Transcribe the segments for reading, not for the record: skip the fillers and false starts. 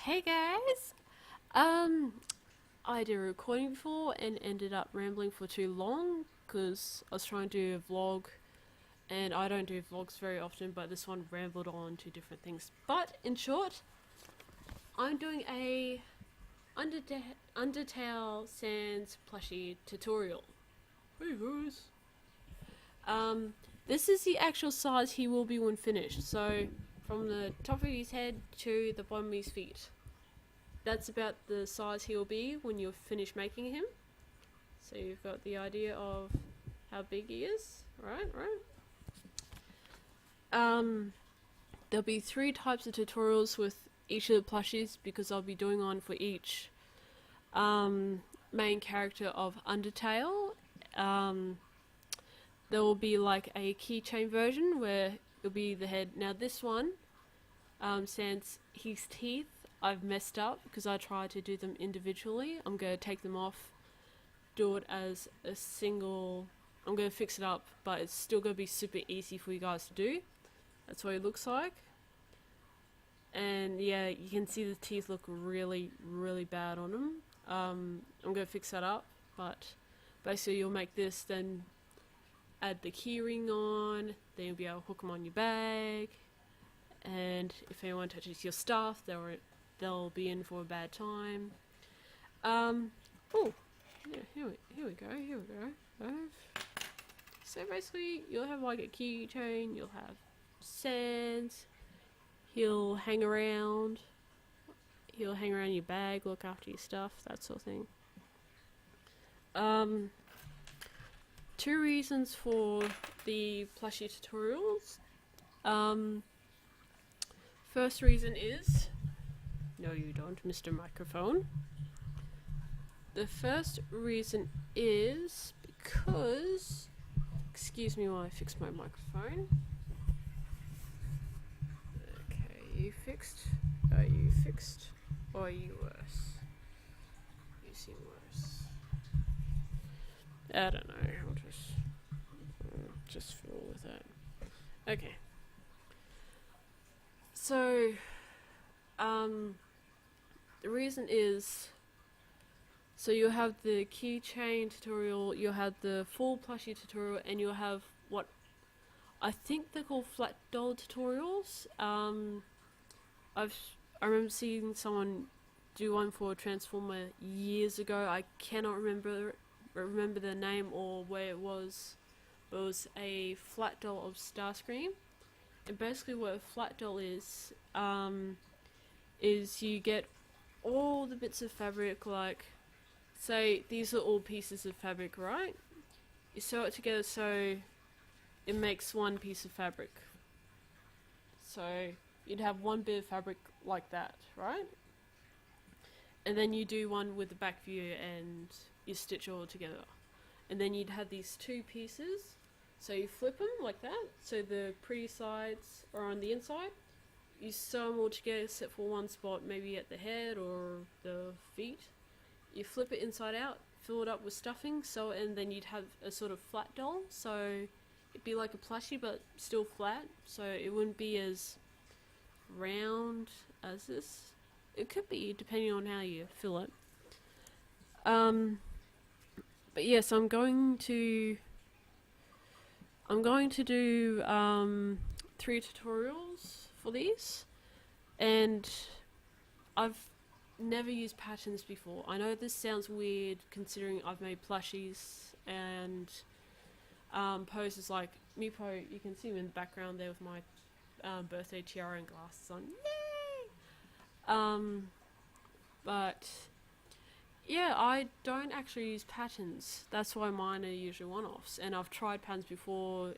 Hey guys! I did a recording before and ended up rambling for too long because I was trying to do a vlog and I don't do vlogs very often, but this one rambled on to different things. But in short, I'm doing a Undertale Sans plushie tutorial. Hey guys! This is the actual size he will be when finished. So from the top of his head to the bottom of his feet. That's about the size he'll be when you're finished making him. So you've got the idea of how big he is, right? There'll be 3 types of tutorials with each of the plushies because I'll be doing one for each main character of Undertale. There will be like a keychain version where it'll be the head. Now this one, since his teeth I've messed up because I tried to do them individually. I'm going to take them off, do it as a single. I'm going to fix it up, but it's still going to be super easy for you guys to do. That's what it looks like. And yeah, you can see the teeth look really bad on them. I'm going to fix that up, but basically you'll make this, then add the keyring on, then you'll be able to hook them on your bag, and if anyone touches your stuff, they'll be in for a bad time. Oh, yeah, here we go. So basically, you'll have like a keychain, you'll have Sans, he'll hang around your bag, look after your stuff, that sort of thing. 2 reasons for the plushie tutorials. First reason is, no you don't, Mr. Microphone. The first reason is because, excuse me while I fix my microphone. Okay, you fixed? Are you fixed? Or are you worse? You seem worse. I don't know, I'll just fiddle with that. Okay. So, the reason is, so you'll have the keychain tutorial, you'll have the full plushie tutorial, and you'll have what I think they're called flat doll tutorials. I remember seeing someone do one for a Transformer years ago. I cannot remember the name or where it was. But it was a flat doll of Starscream. And basically what a flat doll is you get all the bits of fabric, like, say these are all pieces of fabric, right? You sew it together so it makes one piece of fabric. So you'd have one bit of fabric like that, right? And then you do one with the back view and you stitch it all together. And then you'd have these 2 pieces. So you flip them like that, so the pretty sides are on the inside. You sew them all together except for one spot, maybe at the head or the feet. You flip it inside out, fill it up with stuffing, and then you'd have a sort of flat doll. So it'd be like a plushie but still flat, so it wouldn't be as round as this. It could be, depending on how you fill it. But yes, I'm going to do 3 tutorials for these, and I've never used patterns before. I know this sounds weird considering I've made plushies and poses like Meepo. You can see him in the background there with my birthday tiara and glasses on. Yay! But yeah, I don't actually use patterns. That's why mine are usually one-offs. And I've tried patterns before.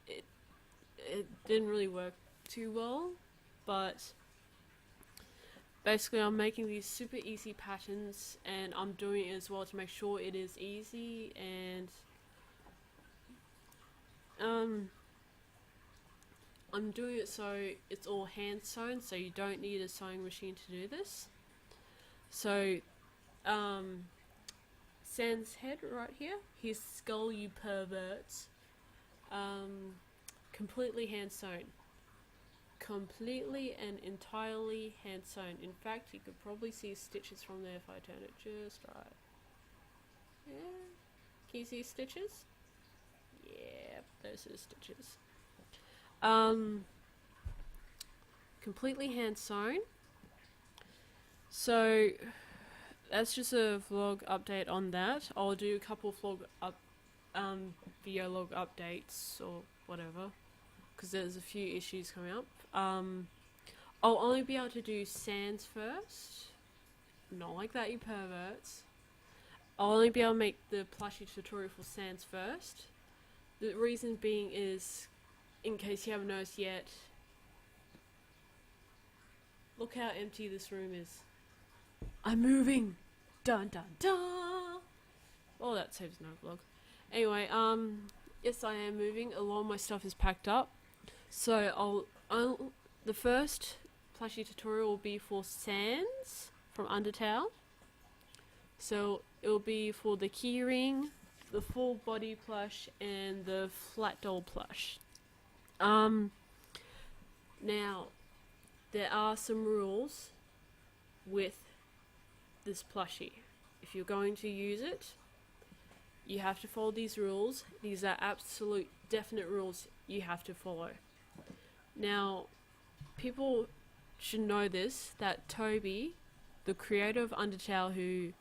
It didn't really work too well. But basically I'm making these super easy patterns. And I'm doing it as well to make sure it is easy. And I'm doing it so it's all hand sewn. So you don't need a sewing machine to do this. So Sans head right here, his skull, you perverts, completely hand sewn. completely and entirely hand sewn. In fact, you could probably see stitches from there if I turn it just right. Yeah, can you see stitches? Yeah, those are stitches. Completely hand sewn. So that's just a vlog update on that. I'll do a couple vlog video log updates or whatever, because there's a few issues coming up. I'll only be able to do sands first. Not like that, you perverts. I'll only be able to make the plushie tutorial for sands first. The reason being is, in case you haven't noticed yet, look how empty this room is. I'm moving! Dun dun dun! Oh, that saves no vlog. Anyway, yes, I am moving. A lot of my stuff is packed up. So the first plushie tutorial will be for Sans from Undertale. So it will be for the keyring, the full body plush, and the flat doll plush. Now there are some rules with this plushie. If you're going to use it, you have to follow these rules. These are absolute definite rules you have to follow. Now, people should know this, that Toby, the creator of Undertale, who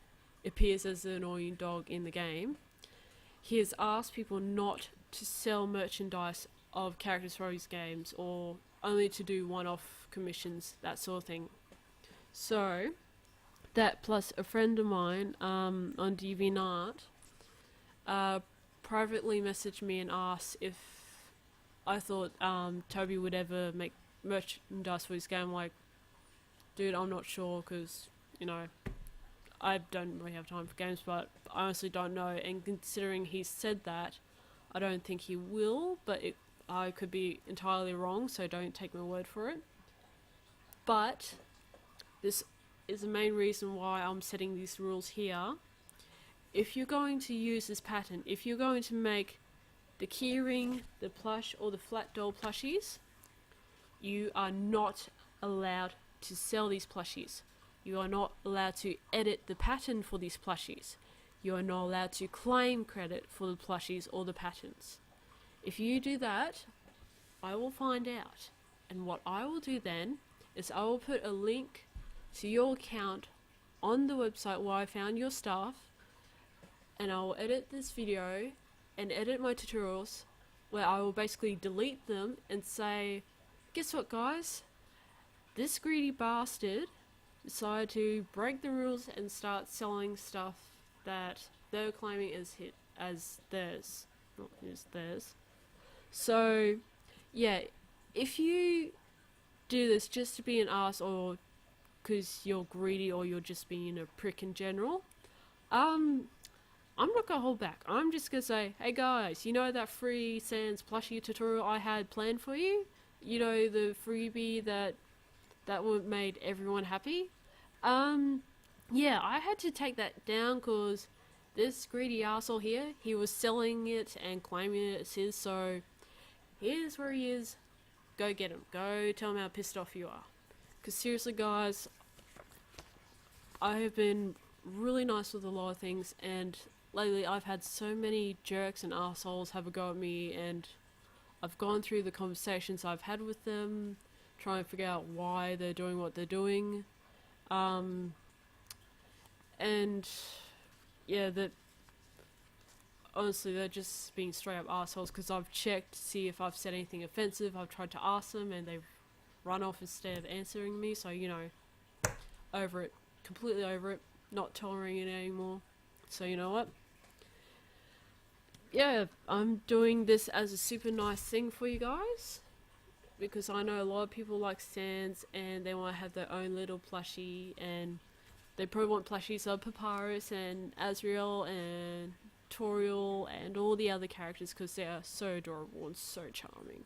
appears as the annoying dog in the game, he has asked people not to sell merchandise of characters for his games, or only to do one-off commissions, that sort of thing. So, that plus a friend of mine on DeviantArt privately messaged me and asked if I thought Toby would ever make merchandise for his game. Like, dude, I'm not sure, because, you know, I don't really have time for games, but I honestly don't know. And considering he said that, I don't think he will, but I could be entirely wrong, so don't take my word for it. But this is the main reason why I'm setting these rules here. If you're going to use this pattern, if you're going to make the keyring, the plush, or the flat doll plushies, you are not allowed to sell these plushies. You are not allowed to edit the pattern for these plushies. You are not allowed to claim credit for the plushies or the patterns. If you do that, I will find out. And what I will do then is I will put a link to your account on the website where I found your stuff, and I will edit this video and edit my tutorials, where I will basically delete them and say, guess what, guys? This greedy bastard decided to break the rules and start selling stuff that they're claiming as theirs, not as theirs. So, yeah, if you do this just to be an ass, or because you're greedy, or you're just being a prick in general, I'm not gonna hold back. I'm just gonna say, hey guys, you know that free Sans plushie tutorial I had planned for you? You know, the freebie that made everyone happy? Yeah, I had to take that down because this greedy asshole here, he was selling it and claiming it as his, so here's where he is. Go get him. Go tell him how pissed off you are. Because seriously, guys, I have been really nice with a lot of things, and lately I've had so many jerks and assholes have a go at me, and I've gone through the conversations I've had with them, trying to figure out why they're doing what they're doing. And yeah, that honestly, they're just being straight up assholes, because I've checked to see if I've said anything offensive. I've tried to ask them and they've run off instead of answering me, so, you know, over it. Completely over it. Not tolerating it anymore. So, you know what? Yeah, I'm doing this as a super nice thing for you guys, because I know a lot of people like Sans and they want to have their own little plushie, and they probably want plushies of Papyrus and Azrael and Toriel and all the other characters, because they are so adorable and so charming.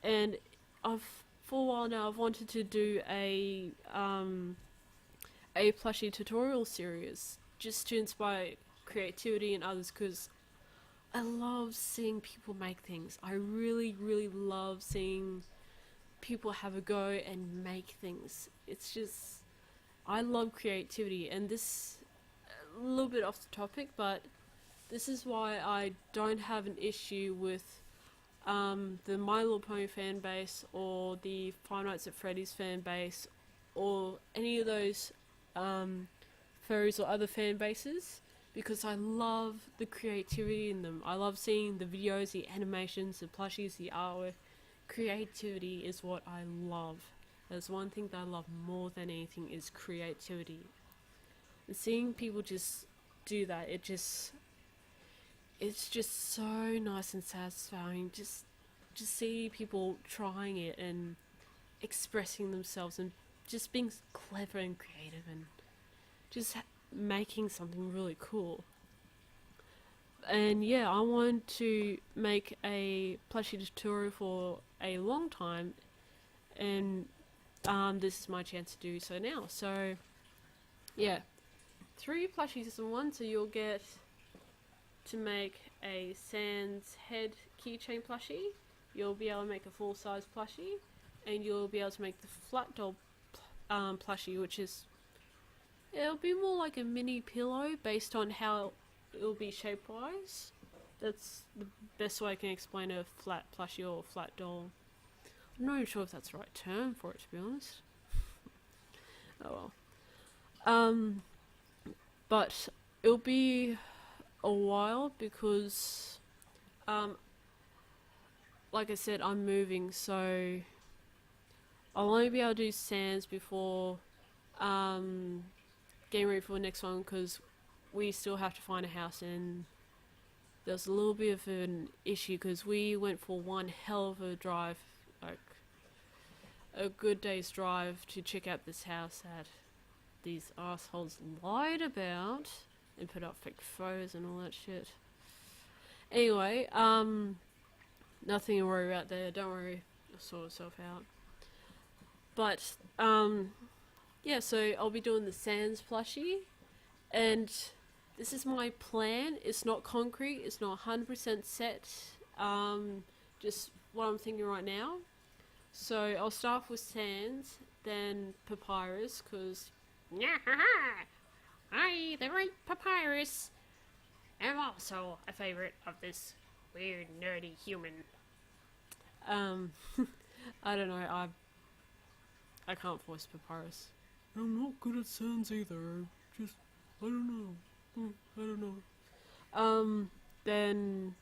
And for a while now, I've wanted to do a plushie tutorial series just to inspire creativity in others, because I love seeing people make things. I really, really love seeing people have a go and make things. It's just, I love creativity, and this, a little bit off the topic, but this is why I don't have an issue with the My Little Pony fan base or the Five Nights at Freddy's fan base or any of those furries or other fan bases, because I love the creativity in them. I love seeing the videos, the animations, the plushies, the artwork. Creativity is what I love. There's one thing that I love more than anything is creativity. And seeing people just do that, it's just so nice and satisfying. Just see people trying it and expressing themselves and just being clever and creative and just making something really cool. And yeah, I wanted to make a plushie tutorial for a long time, and this is my chance to do so now. So yeah, 3 plushies in one, so you'll get to make a Sans head keychain plushie, you'll be able to make a full size plushie, and you'll be able to make the flat doll plushie, which is, it'll be more like a mini pillow based on how it'll be shape wise. That's the best way I can explain a flat plushie or a flat doll. I'm not even sure if that's the right term for it, to be honest. Oh well. But it'll be a while because like I said, I'm moving, so I'll only be able to do Sans before getting ready for the next one, because we still have to find a house, and there's a little bit of an issue because we went for one hell of a drive, like a good day's drive, to check out this house that these assholes lied about and put up fake photos and all that shit. Anyway, nothing to worry about there, don't worry, it'll sort itself out. But yeah, so I'll be doing the Sans plushie, and this is my plan. It's not concrete, it's not 100% set, just what I'm thinking right now. So I'll start with Sans, then Papyrus, because I, the great Papyrus, am also a favorite of this weird nerdy human. I don't know, I can't voice Papyrus. I'm not good at Sans either, just, I don't know. I don't know. Then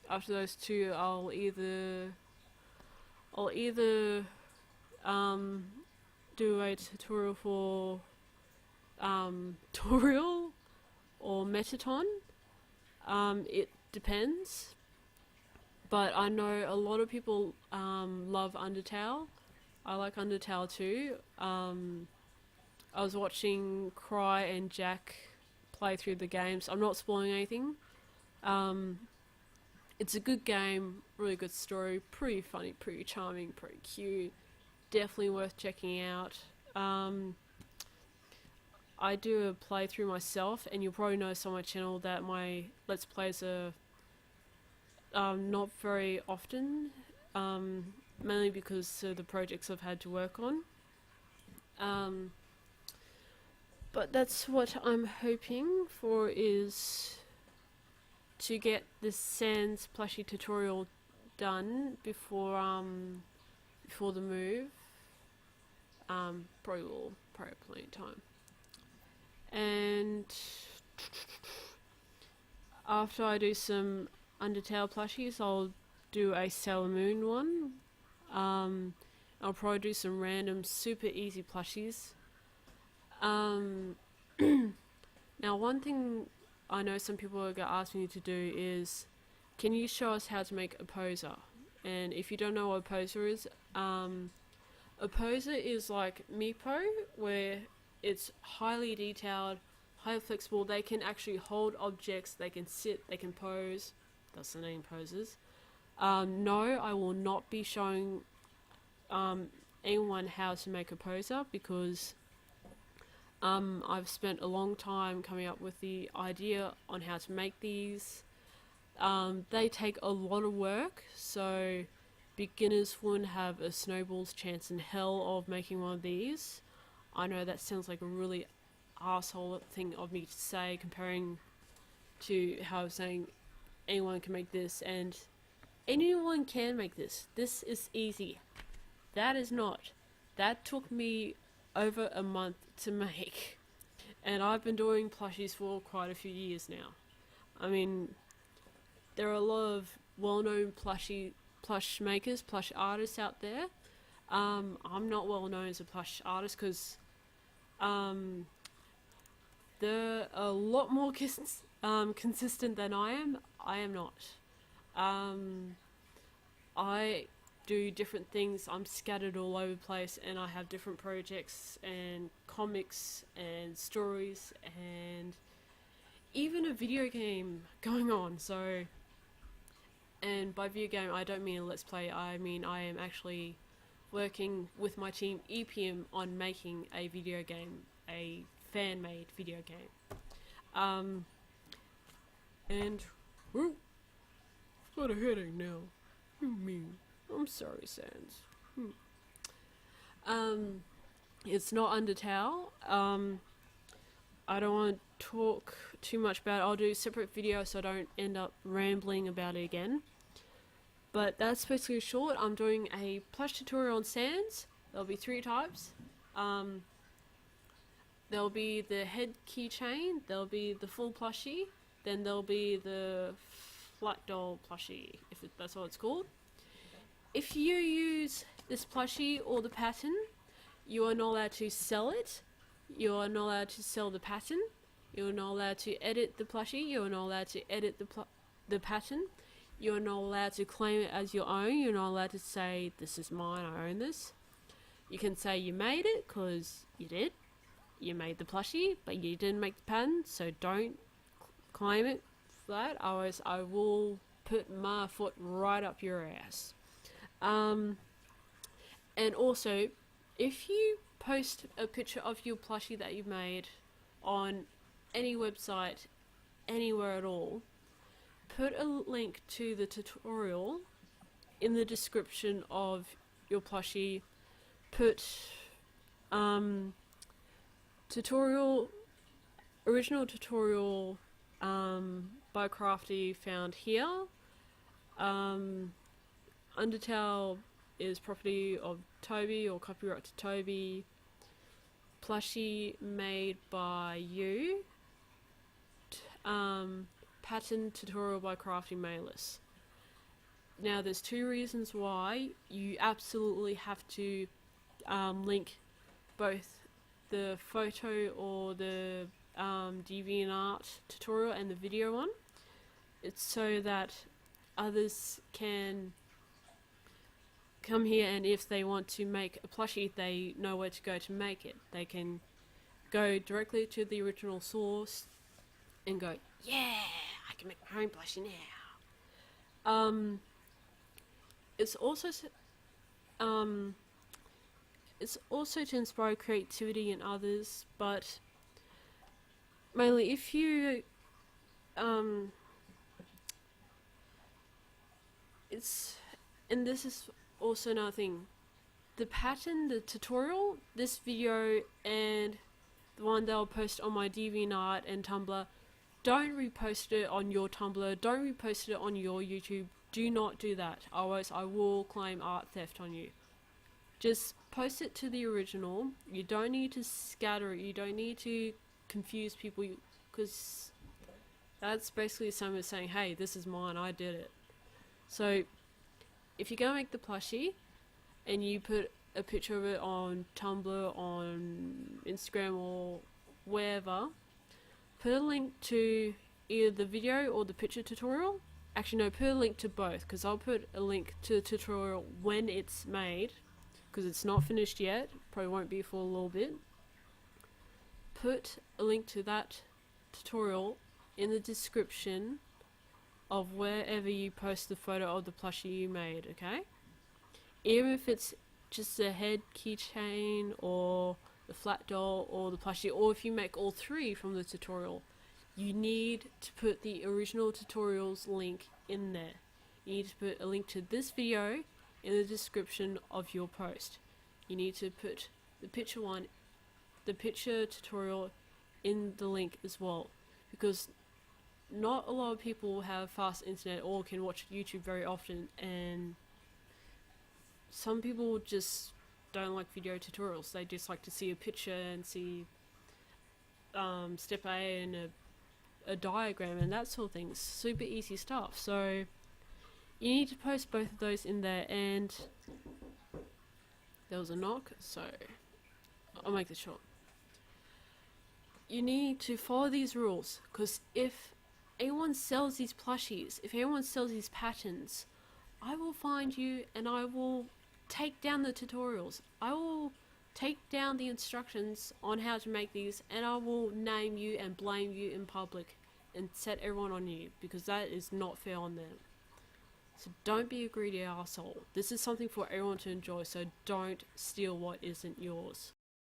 after those 2, I'll either do a tutorial for Toriel or Metaton. It depends. But I know a lot of people love Undertale. I like Undertale too. I was watching Cry and Jack play through the games. I'm not spoiling anything. It's a good game, really good story, pretty funny, pretty charming, pretty cute. Definitely worth checking out. I do a playthrough myself, and you'll probably notice on my channel that my Let's Plays are not very often, mainly because of the projects I've had to work on. But that's what I'm hoping for, is to get this Sans plushie tutorial done before the move. Probably have plenty of time. And after I do some Undertale plushies, I'll do a Sailor Moon one. I'll probably do some random super easy plushies. Now, one thing I know some people are going to ask me to do is, can you show us how to make a poser? And if you don't know what a poser is, a poser is like Meepo, where it's highly detailed, highly flexible. They can actually hold objects, they can sit, they can pose. That's the name, poses. No, I will not be showing anyone how to make a poser, because I've spent a long time coming up with the idea on how to make these. They take a lot of work, so beginners wouldn't have a snowball's chance in hell of making one of these. I know that sounds like a really asshole thing of me to say, comparing to how I was saying anyone can make this, and anyone can make this. This is easy. That is not. That took me over a month to make. And I've been doing plushies for quite a few years now. I mean, there are a lot of well-known plush makers, plush artists out there. I'm not well known as a plush artist because they're a lot more consistent than I am. I am not. I do different things. I'm scattered all over the place, and I have different projects and comics and stories and even a video game going on. So, and by video game I don't mean a let's play, I mean I am actually working with my team EPM on making a video game, a fan-made video game. And whoo, I've got a headache now. I'm sorry, Sans. It's not Undertale. I don't want to talk too much about it. I'll do a separate video so I don't end up rambling about it again. But that's basically short. I'm doing a plush tutorial on Sans. There'll be 3 types. There'll be the head keychain, there'll be the full plushie, then there'll be the flat doll plushie, if that's what it's called. If you use this plushie or the pattern, you are not allowed to sell it. You are not allowed to sell the pattern. You are not allowed to edit the plushie. You are not allowed to edit the pattern. You are not allowed to claim it as your own. You're not allowed to say, this is mine, I own this. You can say you made it, because you did. You made the plushie, but you didn't make the pattern, so don't claim it for that. Otherwise, I will put my foot right up your ass. And also, if you post a picture of your plushie that you made on any website, anywhere at all, put a link to the tutorial in the description of your plushie. Put original tutorial by Crafty found here. Undertale is property of Toby or copyright to Toby. Plushie made by you. Pattern tutorial by CraftyMaelyss. Now there's 2 reasons why you absolutely have to link both the photo or the DeviantArt tutorial and the video one. It's so that others can come here, and if they want to make a plushie, they know where to go to make it. They can go directly to the original source and go, yeah, I can make my own plushie now. It's also to inspire creativity in others, but mainly if you and this is also another thing, the pattern, the tutorial, this video and the one that I'll post on my DeviantArt and Tumblr, don't repost it on your Tumblr, don't repost it on your YouTube. Do not do that, otherwise I will claim art theft on you. Just post it to the original. You don't need to scatter it, you don't need to confuse people, because that's basically someone saying, hey, this is mine, I did it. So if you're going to make the plushie and you put a picture of it on Tumblr, on Instagram or wherever, put a link to either the video or the picture tutorial. Actually no, put a link to both, because I'll put a link to the tutorial when it's made, because it's not finished yet, probably won't be for a little bit. Put a link to that tutorial in the description of wherever you post the photo of the plushie you made, okay? Even if it's just the head keychain or the flat doll or the plushie, or if you make all 3 from the tutorial, you need to put the original tutorial's link in there. You need to put a link to this video in the description of your post. You need to put the picture tutorial in the link as well, because not a lot of people have fast internet or can watch YouTube very often, and some people just don't like video tutorials. They just like to see a picture and see step A and a diagram and that sort of thing. Super easy stuff. So you need to post both of those in there. And there was a knock, so I'll make this short. You need to follow these rules, because if anyone sells these plushies, if anyone sells these patterns, I will find you and I will take down the tutorials. I will take down the instructions on how to make these, and I will name you and blame you in public and set everyone on you, because that is not fair on them. So don't be a greedy asshole. This is something for everyone to enjoy, so don't steal what isn't yours.